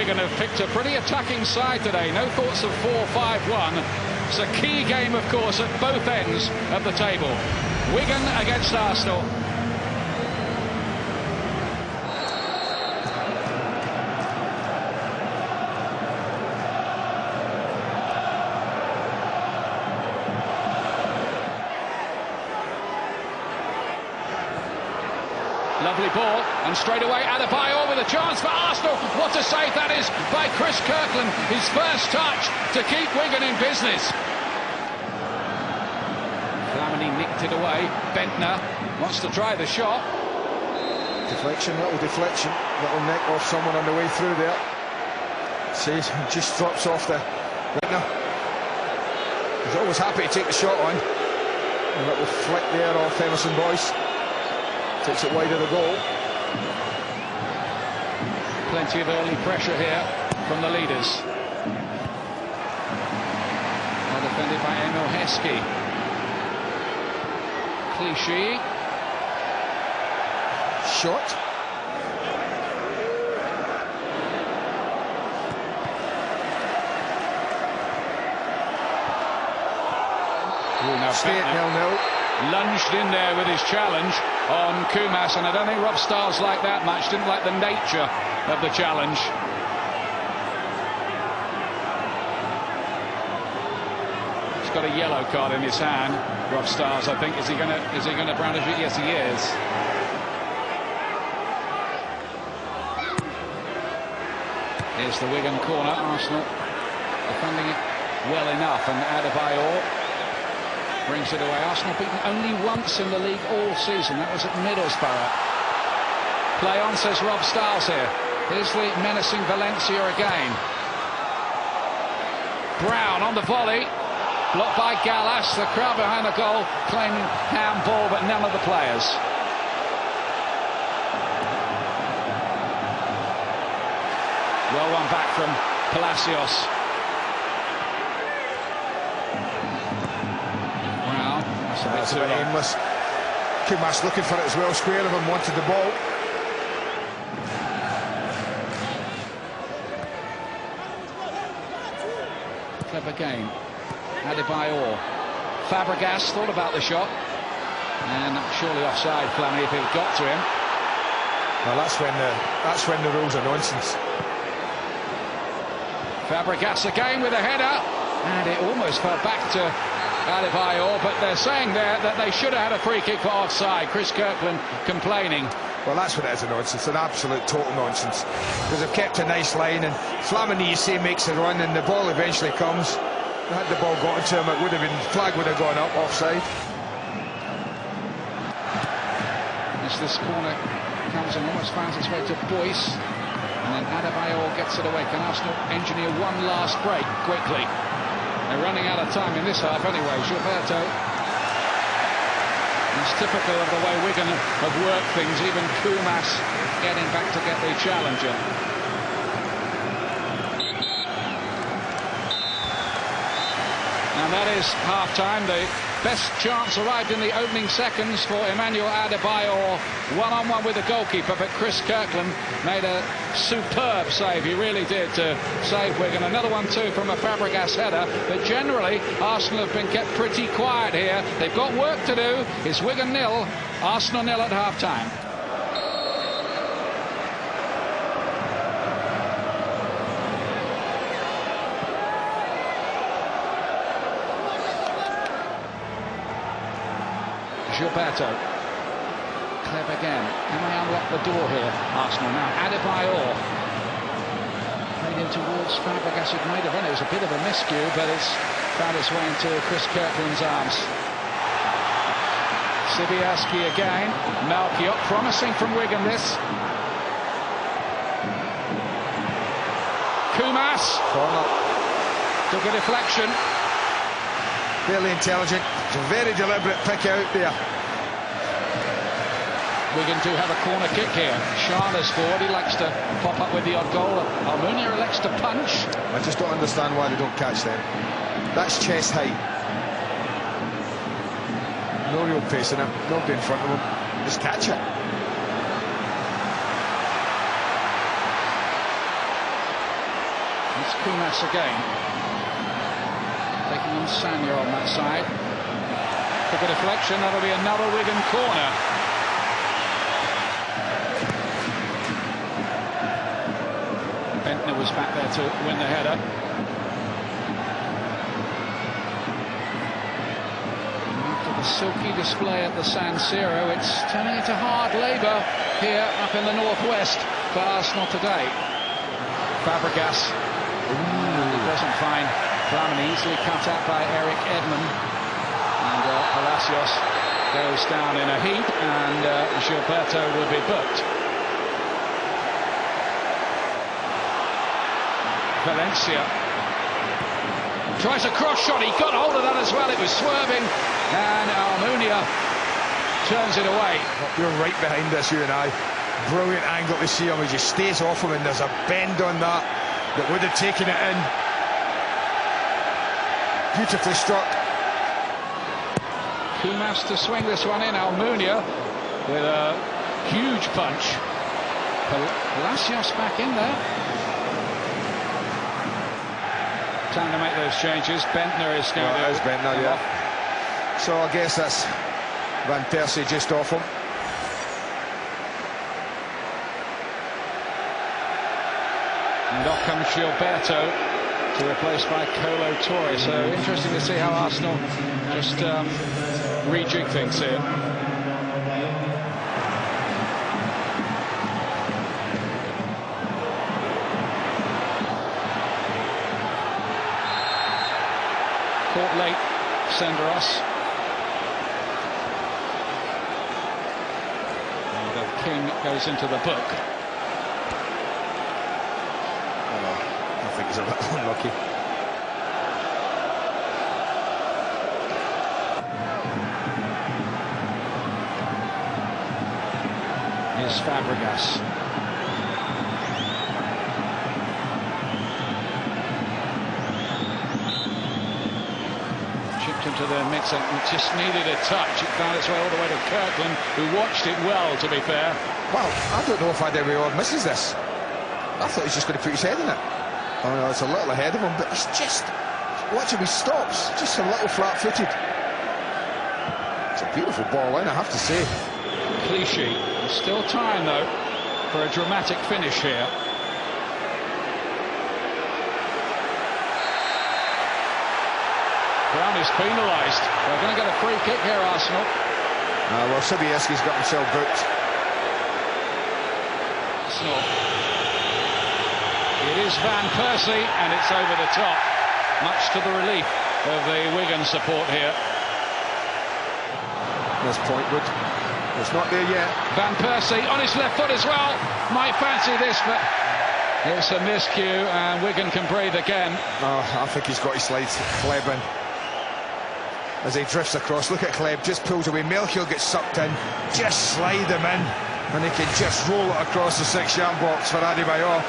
Wigan have picked a pretty attacking side today. No thoughts of 4-5-1. It's a key game, of course, at both ends of the table. Wigan against Arsenal. Lovely ball, and straight away Adebayor with a chance for Arsenal. What a save that is by Chris Kirkland. His first touch to keep Wigan in business. Flamini nicked it away. Bentner wants to try the shot. Deflection, little neck off someone on the way through there. See, just drops off the Bentner. He's always happy to take the shot on. A little flick there off Emerson Boyce. Takes it wide of the goal. Plenty of early pressure here from the leaders. Well defended by Emil Heskey. Clichy. Shot. Stay at 0-0. Lunged in there with his challenge on Kumas, and I don't think Rob Stiles liked that much, didn't like the nature of the challenge. He's got a yellow card in his hand, Rob Stiles, I think. Is he gonna brandish it? Yes, he is. Here's the Wigan corner. Arsenal defending it well enough, and Adebayor brings it away. Arsenal beaten only once in the league all season. That was at Middlesbrough. Play on, says Rob Stiles here. Here's the menacing Valencia again. Brown on the volley. Blocked by Gallas. The crowd behind the goal claiming handball, but none of the players. Well one back from Palacios. That's a bit aimless. Kumas looking for it as well. Square of him wanted the ball. Clever game. Adebayor. Fabregas thought about the shot, and surely offside, Flamini, if it got to him. Well, that's when the rules are nonsense. Fabregas again with a header, and it almost fell back to Adebayor, but they're saying there that they should have had a free kick for offside. Chris Kirkland complaining. Well, that's what it is, a nonsense, an absolute total nonsense. Because they've kept a nice line, and Flamini, you say, makes a run, and the ball eventually comes. Had the ball got into him, it would have been, flag would have gone up offside. As this corner comes and almost finds its way to Boyce, and then Adebayor gets it away. Can Arsenal engineer one last break quickly? They're running out of time in this half anyway. Gilberto. It's typical of the way Wigan have worked things. Even Kumas getting back to get the challenger. And that is half-time. The best chance arrived in the opening seconds for Emmanuel Adebayor. One-on-one with the goalkeeper, but Chris Kirkland made a superb save. He really did to save Wigan. Another one too from a Fabregas header. But generally, Arsenal have been kept pretty quiet here. They've got work to do. It's Wigan 0, Arsenal 0 at half-time. Gilberto. Clever again. Can they unlock the door here? Arsenal now. Adebayor. Played in towards Fabregas, who'd made a run. It was a bit of a miscue, but it's found its way into Chris Kirkland's arms. Sibiaski again. Malkiot, promising from Wigan this. Kumas. Corner. Took a deflection. Fairly intelligent. It's a very deliberate pick out there. Wigan do have a corner kick here. Sharna's forward. He likes to pop up with the odd goal. Almunia likes to punch. I just don't understand why they don't catch them. That's chest height. No real pace in him. Nobody in front of him. Just catch it. It's Kumas again. Taking on Sanya on that side. Took a deflection, that'll be another Wigan corner. Bentner was back there to win the header. After the silky display at the San Siro, it's turning into hard labour here up in the northwest for Arsenal today. Fabregas doesn't find Flamini, easily cut out by Eric Edmond, and Palacios goes down in a heap, and Gilberto will be booked. Valencia tries a cross shot, he got hold of that as well, it was swerving, and Almunia turns it away. You're right behind us, you and I. Brilliant angle to see him, he just stays off him, and there's a bend on that would have taken it in. Beautifully struck. Kumas to swing this one in, Almunia with a huge punch. Palacios back in there. Time to make those changes. Bentner is going to... Bentner, yeah. So I guess that's Van Persie just off him. And off comes Gilberto to replace by Kolo Toure. So interesting to see how Arsenal just rejig things here. Caught late, Senderos. And King goes into the book. I think he's a little unlucky. Here's Fabregas. Chipped into the mix, and just needed a touch. It found its way all the way to Kirkland, who watched it well, to be fair. Well, I don't know if Adebayor misses this. I thought he was just going to put his head in it. I know it's a little ahead of him, but he's just... Watch him, he stops. Just a little flat-footed. It's a beautiful ball in, I have to say. Clichy. There's still time, though, for a dramatic finish here. Brown is penalised. They're going to get a free kick here, Arsenal. Well, Sobieski's got himself booked. Arsenal. It is Van Persie, and it's over the top, much to the relief of the Wigan support here. There's Pointwood. It's not there yet. Van Persie on his left foot as well. Might fancy this, but it's a miscue, and Wigan can breathe again. I think he's got his slides Kleb in. As he drifts across, look at Kleb, just pulls away. Melchior gets sucked in, just slide him in, and he can just roll it across the 6-yard box for Adebayor.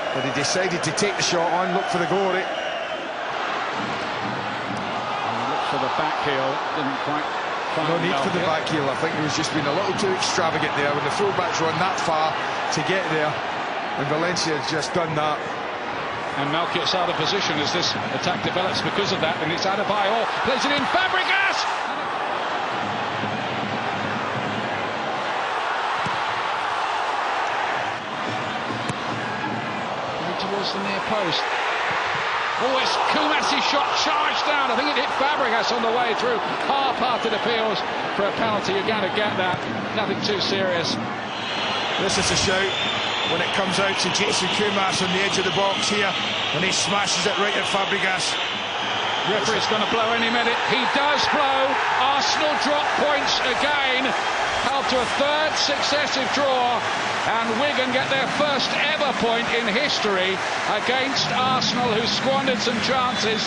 But he decided to take the shot on, look for the glory. Look for the back heel, didn't quite find. No need for the back heel. I think he was just being a little too extravagant there when the fullbacks run that far to get there. And Valencia has just done that. And Melchior's out of position as this attack develops because of that, and it's Adebayor, plays it in, Fabregas! Towards the near post. Oh, it's Kumas' shot charged down. I think it hit Fabregas on the way through. Half-hearted appeals for a penalty. You're going to get that. Nothing too serious. This is a shout when it comes out to Jason Kumas on the edge of the box here, and he smashes it right at Fabregas. Referee's going to blow any minute. He does blow. Arsenal drop points again. Held to a third successive draw, and Wigan get their first ever point in history against Arsenal, who squandered some chances,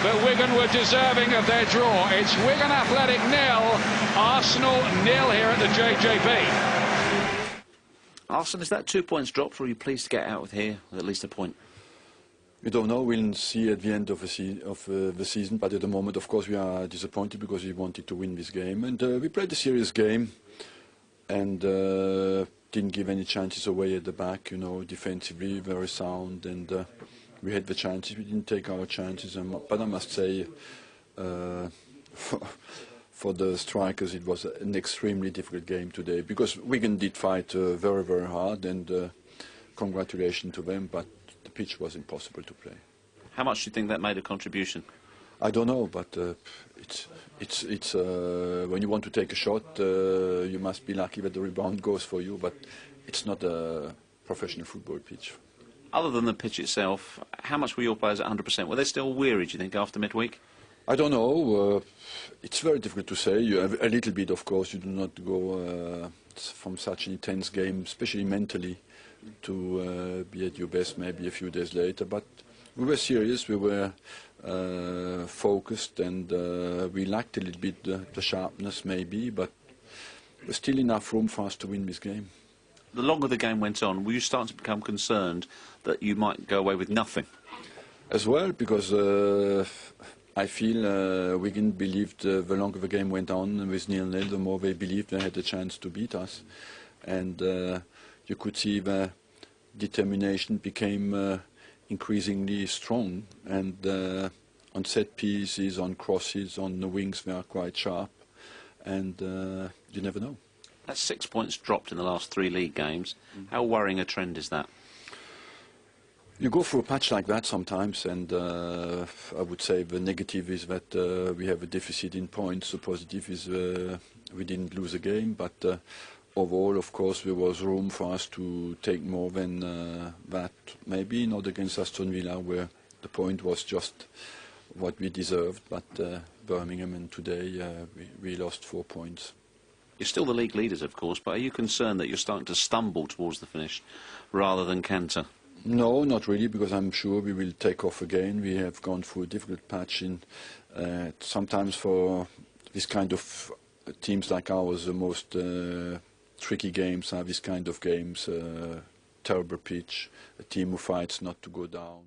but Wigan were deserving of their draw. It's Wigan Athletic 0, Arsenal 0 here at the JJB. Arsenal, is that 2 points dropped, or are you pleased to get out with here with at least a point? We don't know. We'll see at the end of the season. But at the moment, of course, we are disappointed because we wanted to win this game, and we played a serious game, and didn't give any chances away at the back. You know, defensively very sound, and we had the chances, we didn't take our chances. But I must say, for the strikers, it was an extremely difficult game today, because Wigan did fight very, very hard, and congratulations to them, but the pitch was impossible to play. How much do you think that made a contribution? I don't know, but it's when you want to take a shot, you must be lucky that the rebound goes for you, but it's not a professional football pitch. Other than the pitch itself, how much were your players at 100%? Were they still weary, do you think, after midweek? I don't know. It's very difficult to say. You have a little bit, of course. You do not go from such an intense game, especially mentally, to be at your best maybe a few days later. But we were serious. We were focused, and we lacked a little bit the sharpness maybe, but there's still enough room for us to win this game. The longer the game went on, were you starting to become concerned that you might go away with nothing? As well, because I feel Wigan believed the longer the game went on with 0-0, the more they believed they had a chance to beat us. And you could see the determination became increasingly strong. And on set pieces, on crosses, on the wings, they are quite sharp. And you never know. That's 6 points dropped in the last 3 league games. How worrying a trend is that? You go through a patch like that sometimes, and I would say the negative is that we have a deficit in points. The positive is we didn't lose a game, but overall, of course, there was room for us to take more than that. Maybe not against Aston Villa, where the point was just what we deserved, but Birmingham, and today we lost 4 points. You're still the league leaders, of course, but are you concerned that you're starting to stumble towards the finish rather than canter? No, not really, because I'm sure we will take off again. We have gone through a difficult patch in sometimes for this kind of teams like ours, the most tricky games are this kind of games, terrible pitch, a team who fights not to go down.